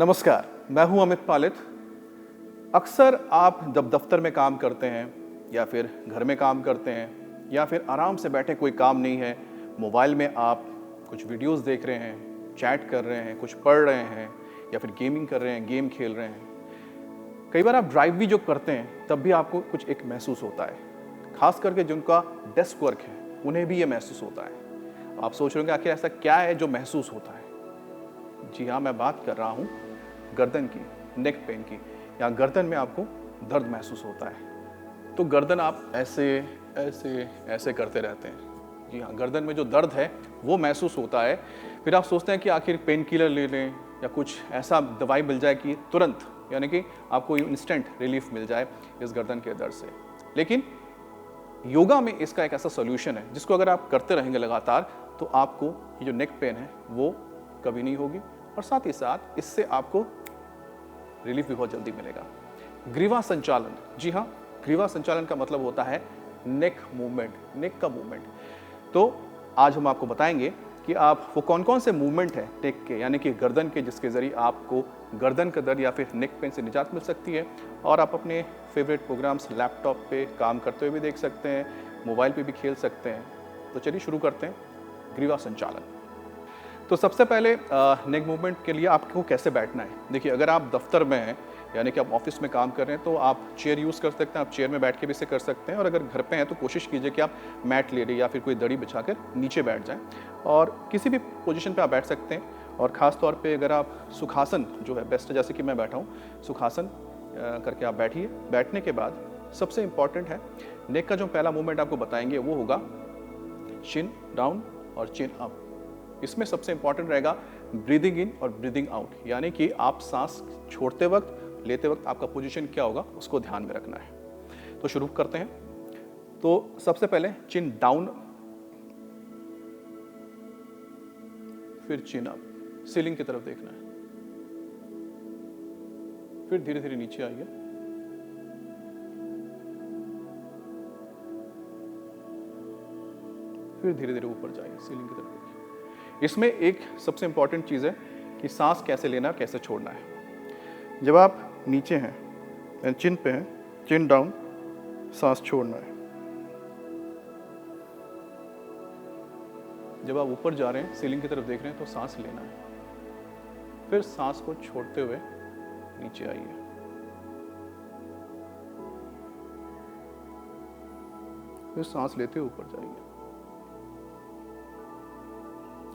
नमस्कार, मैं हूं अमित पालित। अक्सर आप जब दफ्तर में काम करते हैं या फिर घर में काम करते हैं या फिर आराम से बैठे कोई काम नहीं है, मोबाइल में आप कुछ वीडियोस देख रहे हैं, चैट कर रहे हैं, कुछ पढ़ रहे हैं या फिर गेमिंग कर रहे हैं, गेम खेल रहे हैं। कई बार आप ड्राइव भी जो करते हैं तब भी आपको कुछ एक महसूस होता है। खास करके जिनका डेस्क वर्क है उन्हें भी ये महसूस होता है। आप सोच रहे होंगे आखिर ऐसा क्या है जो महसूस होता है। जी हाँ, मैं बात कर रहा हूँ गर्दन की, नेक पेन की, या गर्दन में आपको दर्द महसूस होता है तो गर्दन आप ऐसे ऐसे ऐसे करते रहते हैं। जी हाँ, गर्दन में जो दर्द है वो महसूस होता है। फिर आप सोचते हैं कि आखिर पेन किलर ले लें या कुछ ऐसा दवाई मिल जाए कि तुरंत, यानी कि आपको इंस्टेंट रिलीफ मिल जाए इस गर्दन के दर्द से। लेकिन योगा में इसका एक ऐसा सॉल्यूशन है जिसको अगर आप करते रहेंगे लगातार तो आपको ये जो नेक पेन है वो कभी नहीं होगी, और साथ ही साथ इससे आपको रिलीफ भी बहुत जल्दी मिलेगा। ग्रीवा संचालन, जी हाँ, ग्रीवा संचालन का मतलब होता है नेक मूवमेंट, नेक का मूवमेंट। तो आज हम आपको बताएंगे कि आप वो कौन कौन से मूवमेंट है नेक के, यानी कि गर्दन के, जिसके जरिए आपको गर्दन का दर्द या फिर नेक पेन से निजात मिल सकती है और आप अपने फेवरेट प्रोग्राम्स लैपटॉप पे काम करते हुए भी देख सकते हैं, मोबाइल पे भी खेल सकते हैं। तो चलिए शुरू करते हैं ग्रीवा संचालन। तो सबसे पहले नेक मूवमेंट के लिए आपको कैसे बैठना है। देखिए, अगर आप दफ्तर में हैं, यानी कि आप ऑफिस में काम कर रहे हैं, तो आप चेयर यूज़ कर सकते हैं, आप चेयर में बैठ के भी इसे कर सकते हैं। और अगर घर पे हैं तो कोशिश कीजिए कि आप मैट ले लें या फिर कोई दड़ी बिछाकर नीचे बैठ जाएं, और किसी भी पोजीशन पे आप बैठ सकते हैं। और ख़ास तौर पे अगर आप सुखासन जो है बेस्ट है, जैसे कि मैं बैठा हूँ, सुखासन करके आप बैठिए। बैठने के बाद सबसे इम्पॉर्टेंट है, नेक का जो पहला मूवमेंट आपको बताएंगे वो होगा चिन डाउन और चिन अप। इसमें सबसे इंपॉर्टेंट रहेगा ब्रीदिंग इन और ब्रीदिंग आउट, यानी कि आप सांस छोड़ते वक्त, लेते वक्त आपका पोजीशन क्या होगा उसको ध्यान में रखना है। तो शुरू करते हैं। तो सबसे पहले चिन डाउन, फिर चिन अप, सीलिंग की तरफ देखना है। फिर धीरे धीरे नीचे आइए, फिर धीरे धीरे ऊपर जाइए, सीलिंग की तरफ देखिए। इसमें एक सबसे इंपॉर्टेंट चीज़ है कि सांस कैसे लेना है, कैसे छोड़ना है। जब आप नीचे हैं, चिन पे हैं, चिन डाउन, सांस छोड़ना है। जब आप ऊपर जा रहे हैं, सीलिंग की तरफ देख रहे हैं, तो सांस लेना है। फिर सांस को छोड़ते हुए नीचे आइए। फिर सांस लेते हुए ऊपर जाइए।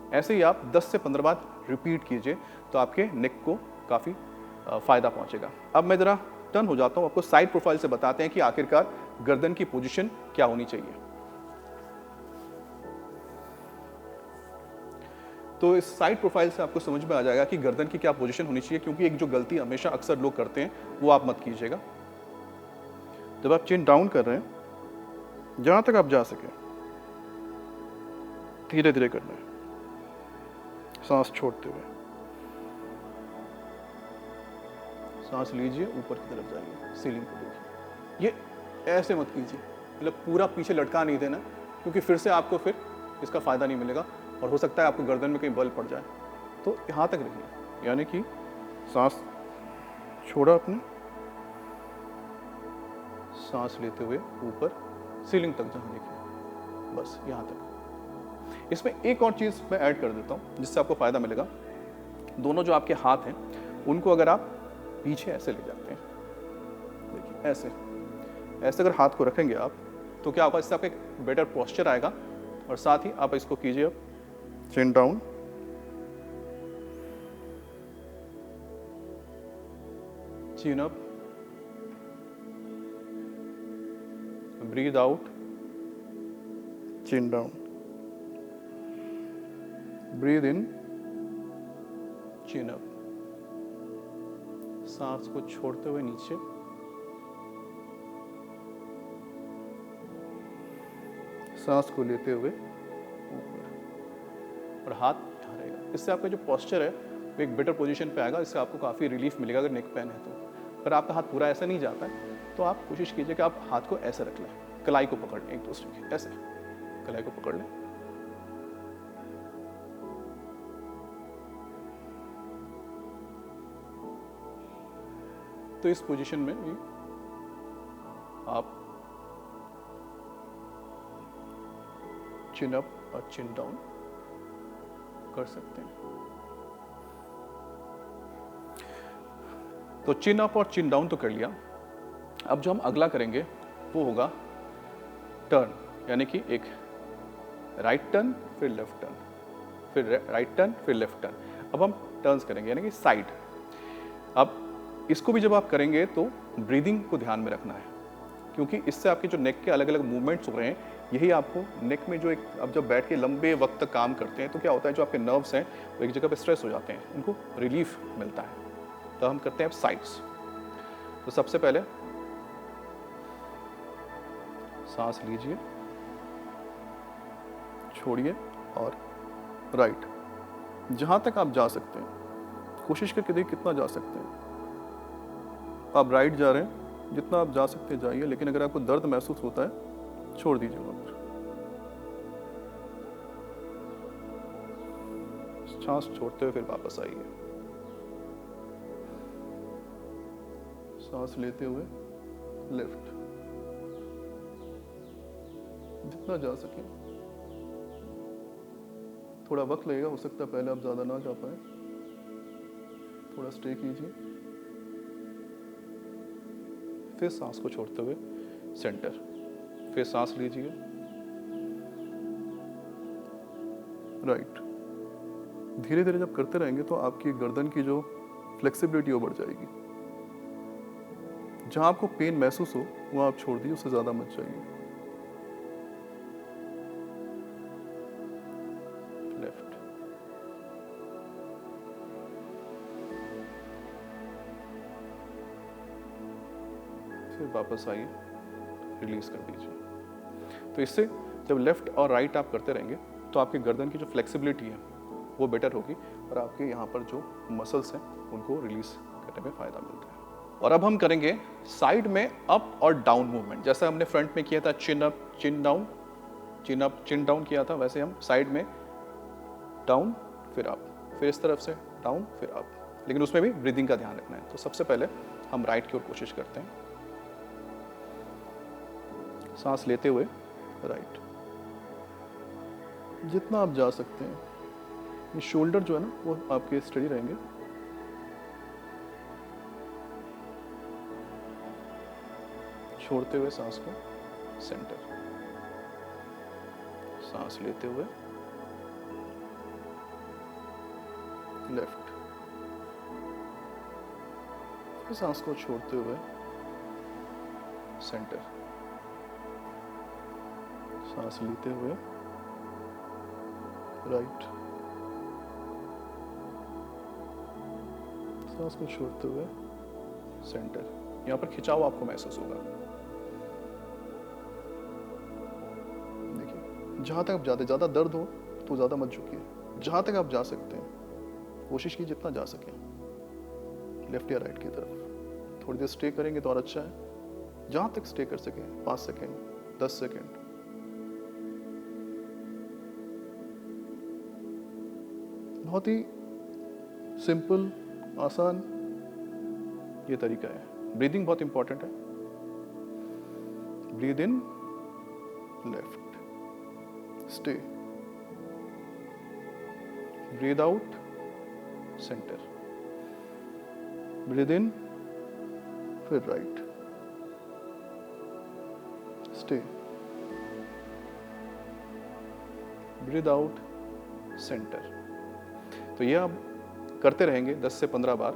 ऐसे ही आप 10 से 15 बार रिपीट कीजिए तो आपके नेक को काफ़ी फ़ायदा पहुंचेगा। अब मैं ज़रा टर्न हो जाता हूं, आपको साइड प्रोफाइल से बताते हैं कि आखिरकार गर्दन की पोजीशन क्या होनी चाहिए। तो इस साइड प्रोफाइल से आपको समझ में आ जाएगा कि गर्दन की क्या पोजीशन होनी चाहिए, क्योंकि एक जो गलती हमेशा अक्सर लोग करते हैं वो आप मत कीजिएगा। जब आप चिन डाउन कर रहे हैं, जहां तक आप जा सके धीरे धीरे करना है, सांस छोड़ते हुए। सांस लीजिए, ऊपर की तरफ जाइए, सीलिंग को देखिए। ये ऐसे मत कीजिए, मतलब पूरा पीछे लटका नहीं देना, क्योंकि फिर से आपको फिर इसका फ़ायदा नहीं मिलेगा और हो सकता है आपको गर्दन में कहीं बल पड़ जाए। तो यहाँ तक रखिए, यानी कि सांस छोड़ा आपने, सांस लेते हुए ऊपर सीलिंग तक जहाँ देखिए, बस यहाँ तक। इसमें एक और चीज़ मैं ऐड कर देता हूँ जिससे आपको फ़ायदा मिलेगा। दोनों जो आपके हाथ हैं उनको अगर आप पीछे ऐसे ले जाते हैं, देखिए ऐसे ऐसे अगर हाथ को रखेंगे आप, तो क्या होगा, इससे आपका एक बेटर पोस्चर आएगा। और साथ ही आप इसको कीजिए, अब chin down, chin up, breathe out, chin down, breathe in, chin up, सांस को छोड़ते हुए नीचे, सांस को लेते हुए ऊपर, और हाथ यहाँ रहेगा। इससे आपका जो पोस्चर है वो एक बेटर पोजीशन पे आएगा। इससे आपको काफ़ी रिलीफ मिलेगा अगर नेक पेन है तो। पर आपका हाथ पूरा ऐसा नहीं जाता है तो आप कोशिश कीजिए कि आप हाथ को ऐसे रख लें, कलाई को पकड़ लें, एक दूसरे की ऐसे कलाई को पकड़ लें। तो इस पोजीशन में भी आप चिन अप और चिन डाउन कर सकते हैं। तो चिन अप और चिन डाउन तो कर लिया। अब जो हम अगला करेंगे वो होगा टर्न, यानी कि एक राइट टर्न फिर लेफ्ट टर्न, फिर राइट टर्न फिर लेफ्ट टर्न। अब हम टर्न्स करेंगे यानी कि साइड। अब इसको भी जब आप करेंगे तो ब्रीदिंग को ध्यान में रखना है, क्योंकि इससे आपके जो नेक के अलग अलग मूवमेंट्स हो रहे हैं, यही आपको नेक में जो एक, अब जब बैठ के लंबे वक्त तक काम करते हैं तो क्या होता है, जो आपके नर्व्स हैं वो एक जगह पे स्ट्रेस हो जाते हैं, उनको रिलीफ मिलता है। तो हम करते हैं अब साइड्स। तो सबसे पहले सांस लीजिए, छोड़िए और राइट। जहां तक आप जा सकते हैं कोशिश करके देखिए कितना जा सकते हैं। आप राइट जा रहे हैं, जितना आप जा सकते हैं जाइए, लेकिन अगर आपको दर्द महसूस होता है छोड़ दीजिए वहां पर। सांस छोड़ते हुए फिर वापस आइए, सांस लेते हुए लेफ्ट, जितना जा सके। थोड़ा वक्त लगेगा, हो सकता है पहले आप ज्यादा ना जा पाए, थोड़ा स्टे कीजिए, फिर सांस को छोड़ते हुए सेंटर, फिर सांस लीजिए, राइट। धीरे धीरे जब करते रहेंगे तो आपकी गर्दन की जो फ्लेक्सिबिलिटी वो बढ़ जाएगी। जहां आपको पेन महसूस हो वहां आप छोड़ दीजिए, उससे ज्यादा मत जाइए। लेफ्ट, फिर वापस आइए, रिलीज कर दीजिए। तो इससे जब लेफ्ट और राइट आप करते रहेंगे तो आपकी गर्दन की जो फ्लेक्सिबिलिटी है वो बेटर होगी और आपके यहाँ पर जो मसल्स हैं उनको रिलीज करने में फायदा मिलता है। और अब हम करेंगे साइड में अप और डाउन मूवमेंट। जैसा हमने फ्रंट में किया था चिन अप चिन डाउन, चिन अप चिन डाउन किया था, वैसे हम साइड में डाउन फिर अप, फिर इस तरफ से डाउन फिर अप, लेकिन उसमें भी ब्रीदिंग का ध्यान रखना है। तो सबसे पहले हम राइट की ओर कोशिश करते हैं, सांस लेते हुए राइट, जितना आप जा सकते हैं। ये शोल्डर जो है ना वो आपके स्टडी रहेंगे। छोड़ते हुए सांस को सेंटर, सांस लेते हुए लेफ्ट, फिर सांस को छोड़ते हुए सेंटर, सांस लेते हुए राइट, सांस को छोड़ते हुए सेंटर। यहां पर खिंचाव आपको महसूस होगा। देखिए, जहां तक आप जाते, ज्यादा दर्द हो तो ज्यादा मत झुकिए, जहां तक आप जा सकते हैं कोशिश कीजिए जितना जा सके लेफ्ट या राइट की तरफ। थोड़ी देर स्टे करेंगे तो और अच्छा है, जहां तक स्टे कर सके, 5 सेकेंड 10 सेकेंड। बहुत ही सिंपल आसान ये तरीका है। ब्रीदिंग बहुत इंपॉर्टेंट है। Breathe in left, stay, breathe out centre, breathe in फिर right, stay, breathe out centre. तो ये आप करते रहेंगे 10 से 15 बार,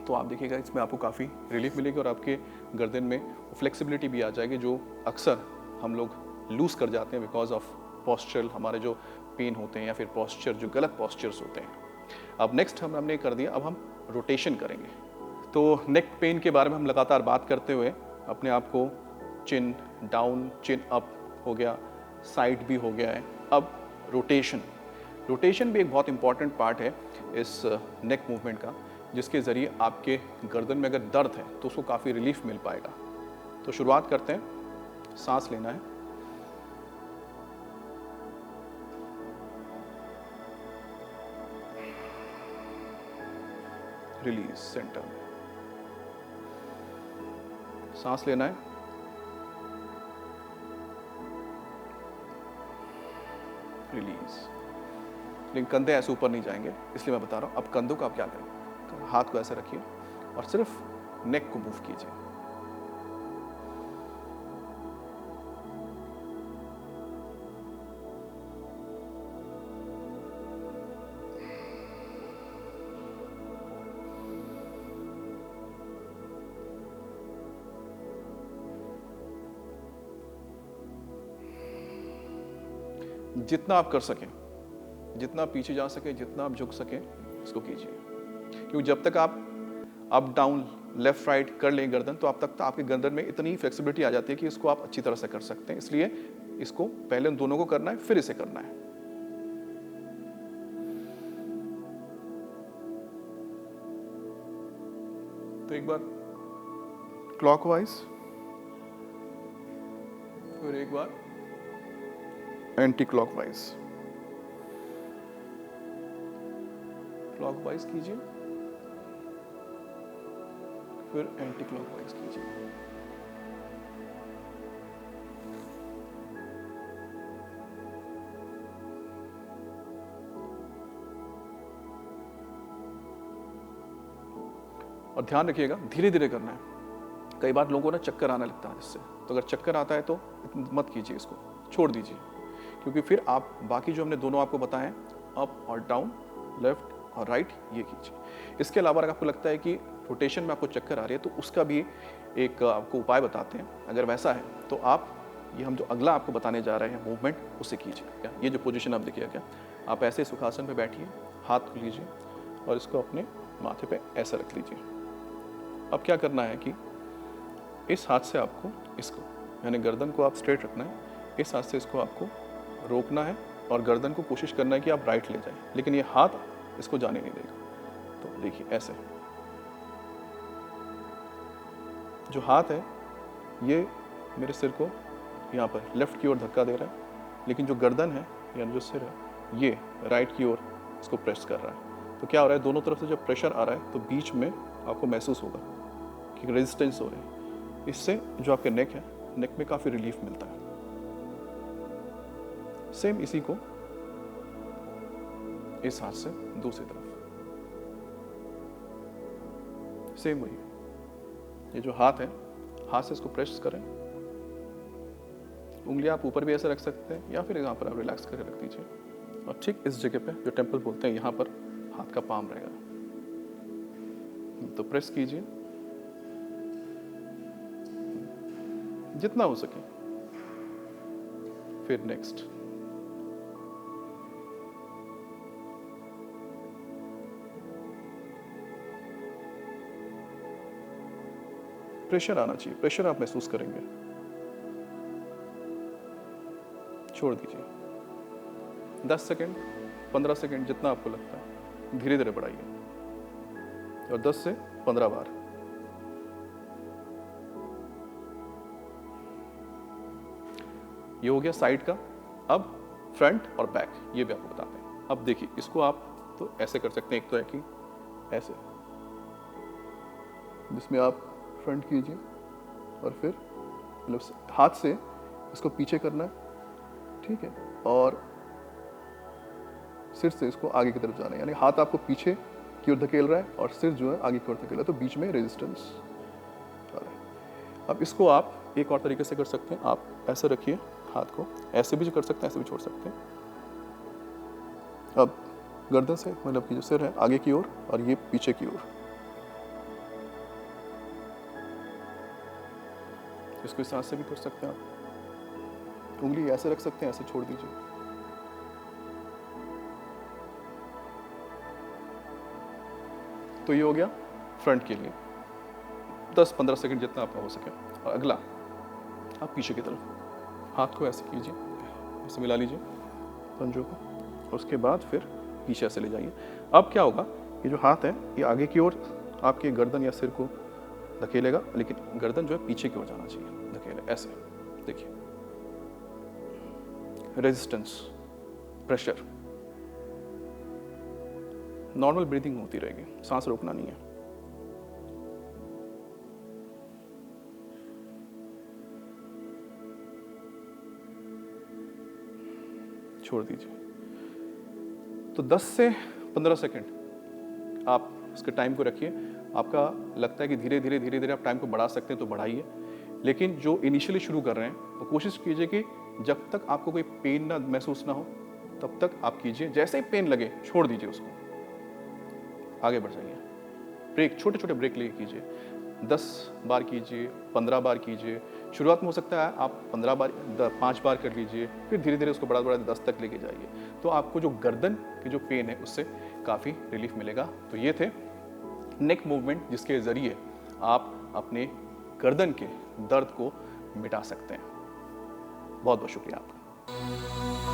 तो आप देखिएगा इसमें आपको काफ़ी रिलीफ मिलेगी और आपके गर्दन में फ्लेक्सिबिलिटी भी आ जाएगी, जो अक्सर हम लोग लूज़ कर जाते हैं बिकॉज ऑफ पॉस्चरल, हमारे जो पेन होते हैं या फिर पॉस्चर जो गलत पॉस्चर्स होते हैं। अब नेक्स्ट हमने कर दिया, अब हम रोटेशन करेंगे। तो नेक पेन के बारे में हम लगातार बात करते हुए अपने आप को चिन डाउन चिन अप हो गया, साइड भी हो गया है। अब रोटेशन, रोटेशन भी एक बहुत इंपॉर्टेंट पार्ट है इस नेक मूवमेंट का, जिसके ज़रिए आपके गर्दन में अगर दर्द है तो उसको काफ़ी रिलीफ मिल पाएगा। तो शुरुआत करते हैं, सांस लेना है, रिलीज सेंटर में, सांस लेना है, रिलीज। लेकिन कंधे ऐसे ऊपर नहीं जाएंगे, इसलिए मैं बता रहा हूं। अब कंधों का आप क्या करें, हाथ को ऐसे रखिए और सिर्फ नेक को मूव कीजिए। जितना आप कर सकें, जितना पीछे जा सके, जितना आप झुक सकें, इसको कीजिए। क्योंकि जब तक आप अप डाउन लेफ्ट राइट कर लें गर्दन, तो आप तक आपके गर्दन में इतनी फ्लेक्सिबिलिटी आ जाती है कि इसको आप अच्छी तरह से कर सकते हैं। इसलिए इसको पहले उन दोनों को करना है, फिर इसे करना है। तो एक बार क्लॉकवाइज, फिर एक बार एंटी क्लॉकवाइज। क्लॉकवाइज कीजिए, फिर एंटी क्लॉकवाइज कीजिए। और ध्यान रखिएगा, धीरे धीरे करना है। कई बार लोगों को ना चक्कर आने लगता है इससे, तो अगर चक्कर आता है तो मत कीजिए, इसको छोड़ दीजिए। क्योंकि फिर आप बाकी जो हमने दोनों आपको बताएं, अप और डाउन, लेफ्ट और राइट, ये कीजिए। इसके अलावा अगर आपको लगता है कि रोटेशन में आपको चक्कर आ रही है, तो उसका भी एक आपको उपाय बताते हैं। अगर वैसा है तो आप ये हम जो अगला आपको बताने जा रहे हैं मूवमेंट, उसे कीजिए। क्या ये जो पोजीशन आप देखिए, क्या आप ऐसे सुखासन पे बैठिए, हाथ को लीजिए और इसको अपने माथे पे ऐसा रख लीजिए। अब क्या करना है कि इस हाथ से आपको इसको, यानी गर्दन को आप स्ट्रेट रखना है, इस हाथ से इसको आपको रोकना है और गर्दन को कोशिश करना है कि आप राइट ले जाएं, लेकिन ये हाथ इसको जाने नहीं देगा। तो देखिए ऐसे, जो हाथ है ये मेरे सिर को यहाँ पर लेफ्ट की ओर धक्का दे रहा है, लेकिन जो गर्दन है यानी जो सिर है ये राइट की ओर इसको प्रेस कर रहा है। तो क्या हो रहा है, दोनों तरफ से जब प्रेशर आ रहा है तो बीच में आपको महसूस होगा कि रेजिस्टेंस हो रही है। इससे जो आपके नेक है, नेक में काफ़ी रिलीफ मिलता है। सेम इसी को इस हाथ से दूसरी तरफ, सेम वही। ये जो हाथ है, हाथ से इसको प्रेस करें, उंगलियां आप ऊपर भी ऐसे रख सकते हैं या फिर यहाँ पर आप रिलैक्स करके रख दीजिए। और ठीक इस जगह पे जो टेम्पल बोलते हैं, यहाँ पर हाथ का पाम रहेगा, तो प्रेस कीजिए जितना हो सके। फिर नेक्स्ट, प्रेशर आना चाहिए, प्रेशर आप महसूस करेंगे। छोड़ दीजिए 10 सेकेंड, 15 सेकेंड, जितना आपको लगता है, धीरे धीरे बढ़ाइए और 10 से 15 बार। ये हो गया साइड का। अब फ्रंट और बैक ये भी आपको बताते हैं। अब देखिए, इसको आप तो ऐसे कर सकते हैं, एक तो है कि ऐसे, जिसमें आप फ्रंट कीजिए और फिर मतलब हाथ से इसको पीछे करना है, ठीक है, और सिर से इसको आगे की तरफ जाना है, यानी हाथ आपको पीछे की ओर धकेल रहा है और सिर जो है आगे की ओर धकेल रहा है, तो बीच में रेजिस्टेंस आ रहा है। अब इसको आप एक और तरीके से कर सकते हैं, आप ऐसे रखिए हाथ को, ऐसे भी कर सकते हैं, ऐसे भी छोड़ सकते हैं। अब गर्दन से मतलब कि जो सिर है आगे की ओर और ये पीछे की ओर, इसको इस हाथ से भी कर सकते हैं आप, उंगली ऐसे रख सकते हैं, ऐसे छोड़ दीजिए। तो ये हो गया फ्रंट के लिए, 10-15 सेकंड जितना आपका हो सके। और अगला, आप पीछे की तरफ हाथ को ऐसे कीजिए, ऐसे मिला लीजिए पंजों को, और उसके बाद फिर पीछे ऐसे ले जाइए। अब क्या होगा, ये जो हाथ है ये आगे की ओर आपके गर्दन या सिर को धकेलेगा, लेकिन गर्दन जो है पीछे की ओर जाना चाहिए, धकेले ऐसे। देखिए रेजिस्टेंस, प्रेशर, नॉर्मल ब्रीथिंग होती रहेगी, सांस रोकना नहीं है। छोड़ दीजिए। तो 10 से 15 सेकंड आप इसके टाइम को रखिए। आपका लगता है कि धीरे धीरे धीरे धीरे आप टाइम को बढ़ा सकते हैं तो बढ़ाइए, लेकिन जो इनिशियली शुरू कर रहे हैं तो कोशिश कीजिए कि जब तक आपको कोई पेन ना महसूस ना हो तब तक आप कीजिए। जैसे ही पेन लगे छोड़ दीजिए उसको, आगे बढ़ जाइए। ब्रेक, छोटे छोटे ब्रेक लेके कीजिए। 10 बार कीजिए, 15 बार कीजिए। शुरुआत में हो सकता है आप 15 बार 5 बार कर लीजिए, फिर धीरे धीरे उसको बढ़ा बढ़ा 10 तक लेके जाइए। तो आपको जो गर्दन की जो पेन है उससे काफ़ी रिलीफ मिलेगा। तो ये थे नेक मूवमेंट जिसके ज़रिए आप अपने गर्दन के दर्द को मिटा सकते हैं। बहुत बहुत शुक्रिया आपका।